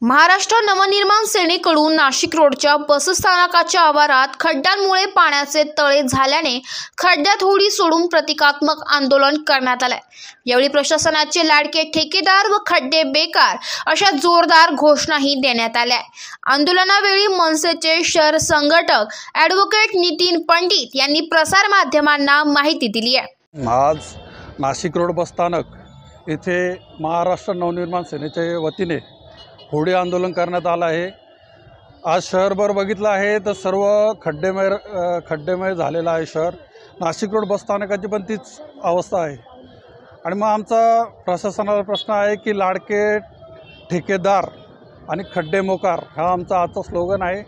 महाराष्ट्र नवनिर्माण सेनेकडून नाशिक रोडच्या बसस्थानकाच्या आवारात खड्ड्यांमुळे पाण्याचे तळे झाल्याने खड्ड्यात होडी सोडून प्रतिकात्मक आंदोलन करण्यात आले। यावेळी प्रशासनाचे लाडके ठेकेदार व खड्डे बेकार अशा जोरदार घोषणाही देण्यात आल्या। आंदोलनावेळी मनसेचे शहर संघटक ॲडव्होकेट नितीन पंडित यांनी प्रसार माध्यमांना माहिती दिली आहे। आज नाशिक रोड बसस्थानक येथे महाराष्ट्र नवनिर्माण सेनेच्या वतीने होडी आंदोलन करण्यात आलं आहे। आज शहरभर बघितलं आहे तर सर्व खड्डेमय झालेलं आहे शहर। नाशिक रोड बसस्थानकाची पण तीच अवस्था आहे। आणि मग आमचा प्रशासनाला प्रश्न आहे की लाडके ठेकेदार आणि खड्डे मोकार हा आमचा आजचा स्लोगन आहे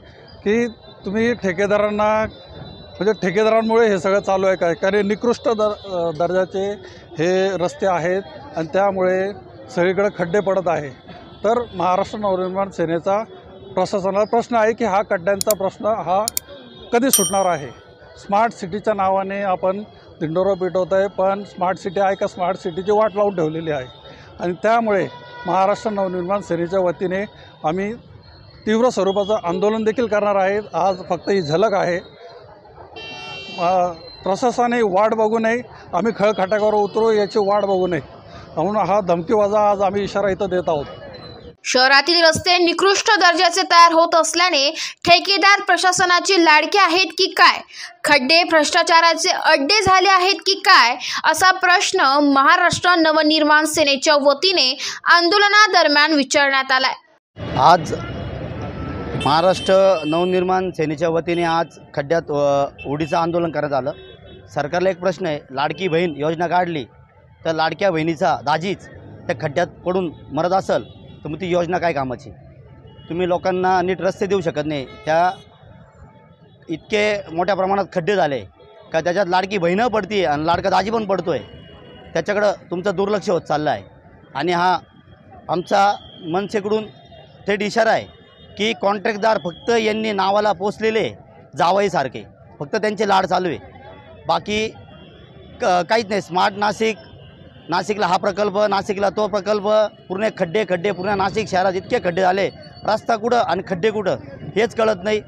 की तुम्ही ठेकेदारांना म्हणजे ठेकेदारांमुळे हे सगळं चालू आहे काय, कारण निकृष्ट दर्जाचे हे रस्ते आहेत आणि त्यामुळे सगळीकडे खड्डे पडत आहे। तर महाराष्ट्र नवनिर्माण सेनेचा प्रशासनाला प्रश्न आहे की हा खड्ड्यांचा प्रश्न हा कधी सुटणार आहे। स्मार्ट सिटीच्या नावाने आपण दिंडोरा पेटवत आहे, पण स्मार्ट सिटी आहे का, स्मार्ट सिटीची वाट लावून ठेवलेली आहे। आणि त्यामुळे महाराष्ट्र नवनिर्माण सेनेच्या वतीने आम्ही तीव्र स्वरूपाचं आंदोलन देखील करणार आहे। आज फक्त ही झलक आहे, प्रशासनाने वाट बघू नये, आम्ही खळखटाकावर उतरू याची वाट बघू नये म्हणून हा धमकीवाजा आज आम्ही इशारा इथं देत आहोत। शहरातील रस्ते निकृष्ट दर्जाचे तयार होत असल्याने ठेकेदार प्रशासनाचे लाडके आहेत की काय, खड्डे भ्रष्टाचाराचे अड्डे झाले आहेत की काय, असा प्रश्न महाराष्ट्र नवनिर्माण सेनेच्या वतीने आंदोलनादरम्यान विचारण्यात आलाय। आज महाराष्ट्र नवनिर्माण सेनेच्या वतीने आज खड्ड्यात होडीचं आंदोलन करण्यात आलं। सरकारला एक प्रश्न आहे, लाडकी बहीण योजना काढली तर लाडक्या बहिणीचा दाजीच त्या खड्ड्यात पडून मरत असेल तर मग ती योजना काय कामाची। तुम्ही लोकांना नीट रस्ते देऊ शकत नाही, त्या इतके मोठ्या प्रमाणात खड्डे झाले का त्याच्यात लाडकी बहीण पडते आणि लाडका दाजी पण पडतो आहे, त्याच्याकडं तुमचं दुर्लक्ष होत चाललं आहे। आणि हा आमचा मनसेकडून थेट इशारा आहे की कॉन्ट्रॅक्टदार फक्त यांनी नावाला पोचलेले जावईसारखे फक्त त्यांचे लाड चालू आहे, बाकी काहीच नाही। स्मार्ट नाशिकला हा प्रकल्प, नाशिकला तो प्रकल्प, पूर्ण खड्डे पूर्ण नाशिक शहरात इतके खड्डे झाले, रस्ता कुठं आणि खड्डे कुठं हेच कळत नाही।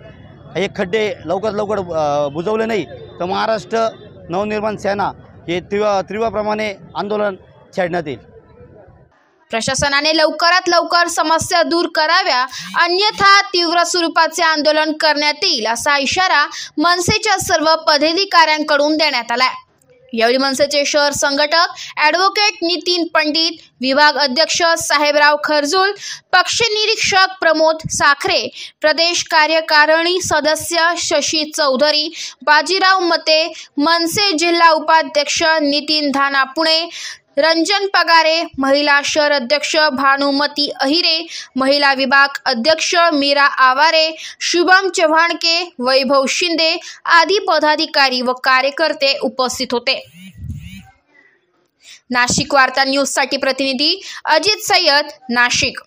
हे खड्डे लवकर बुजवले नाही तर महाराष्ट्र नवनिर्माण सेना हे तीव्रप्रमाणे आंदोलन छेडण्यात येईल। प्रशासनाने लवकरात लवकर समस्या दूर कराव्या, अन्यथा तीव्र स्वरूपाचे आंदोलन करण्यात येईल असा इशारा मनसेच्या सर्व पदाधिकाऱ्यांकडून देण्यात आला। यावेळी मनसेचे शहर संघटक ॲडव्होकेट नितीन पंडित, विभाग अध्यक्ष साहेबराव खरजूल, पक्ष निरीक्षक प्रमोद साखरे, प्रदेश कार्यकारिणी सदस्य शशी चौधरी, बाजीराव मते, मनसे जिल्हा उपाध्यक्ष नितीन धाना पुणे, रंजन पगारे, महिला शहर अध्यक्ष भानुमती अहिरे, महिला विभाग अध्यक्ष मीरा आवारे, शुभम चव्हाणके, वैभव शिंदे आदी पदाधिकारी व कार्यकर्ते उपस्थित होते। नाशिक वार्ता न्यूज साठी प्रतिनिधी अजित सय्यद, नाशिक।